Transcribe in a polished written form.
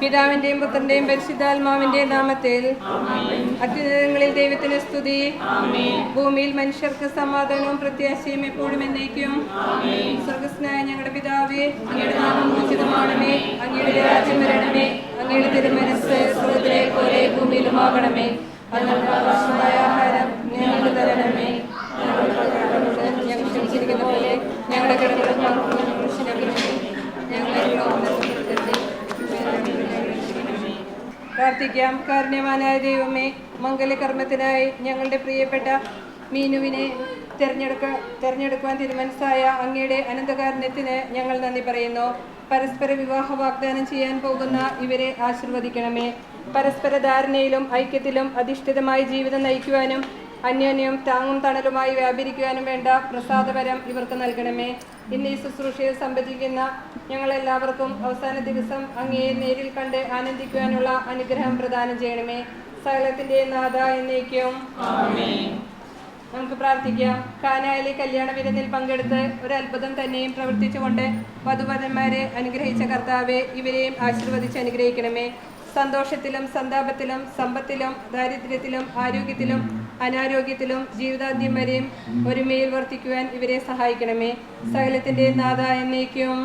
പിതാവിന്റെയും പുത്രന്റെയും പരിശുദ്ധാത്മാവിന്റെയും നാമത്തിൽ അത്യുന്നതങ്ങളിൽ ദൈവത്തിന് സ്തുതി. ഭൂമിയിൽ മനുഷ്യർക്ക് സമാധാനവും പ്രത്യാശയും എപ്പോഴും എന്നേക്കും. സ്വർഗസ്നായ ഞങ്ങളുടെ പിതാവേ, അങ്ങയുടെ നാമം പൂജിതമാണമേ, അങ്ങയുടെ രാജ്യം വരണമേ, അങ്ങയുടെ തിരുമനസ്സ് സ്വർഗ്ഗത്തിലെ പോലെ ഭൂമിയിലുമാകണമേ. ആവശ്യമായ ആഹാരം ഞങ്ങൾക്ക് തരണമേ, ഞങ്ങൾ ക്ഷമിച്ചിരിക്കുന്ന പോലെ ഞങ്ങളുടെ കടങ്ങളും പ്രാർത്ഥിക്കാം. കാരുണ്യവാനായ ദൈവമേ, മംഗലകർമ്മത്തിനായി ഞങ്ങളുടെ പ്രിയപ്പെട്ട മീനുവിനെ തെരഞ്ഞെടുക്കുവാൻ തീരുമാനിച്ചായ അങ്ങയുടെ അനന്തകാരുണ്യത്തിന് ഞങ്ങൾ നന്ദി പറയുന്നു. പരസ്പര വിവാഹ വാഗ്ദാനം ചെയ്യാൻ പോകുന്ന ഇവരെ ആശീർവദിക്കണമേ. പരസ്പര ധാരണയിലും ഐക്യത്തിലും അധിഷ്ഠിതമായി ജീവിതം നയിക്കുവാനും അന്യോന്യം താങ്ങും തണലുമായി വ്യാപരിക്കുവാനും വേണ്ട പ്രസാദപരം ഇവർക്ക് നൽകണമേ. ഇന്ന് ഈ ശുശ്രൂഷയിൽ സംബന്ധിക്കുന്ന ഞങ്ങളെല്ലാവർക്കും അവസാന ദിവസം അങ്ങയെ നേരിൽ കണ്ട് ആനന്ദിക്കുവാനുള്ള അനുഗ്രഹം പ്രദാനം ചെയ്യണമേ. സകലത്തിന്റെ നാഥ എന്നേക്കും. നമുക്ക് പ്രാർത്ഥിക്കാം. കാനായിലെ കല്യാണ വിരുന്നിൽ പങ്കെടുത്ത് ഒരു അത്ഭുതം തന്നെയും പ്രവർത്തിച്ചുകൊണ്ട് വധുവരന്മാരെ അനുഗ്രഹിച്ച കർത്താവെ, ഇവരെയും ആശീർവദിച്ച് അനുഗ്രഹിക്കണമേ. സന്തോഷത്തിലും സന്താപത്തിലും സമ്പത്തിലും ദാരിദ്ര്യത്തിലും ആരോഗ്യത്തിലും അനാരോഗ്യത്തിലും ജീവിതാന്ത്യം വരെയും ഒരുമയിൽ വർത്തിക്കുവാൻ ഇവരെ സഹായിക്കണമേ. സകലത്തിന്റെ നാഥ എന്നേക്കും.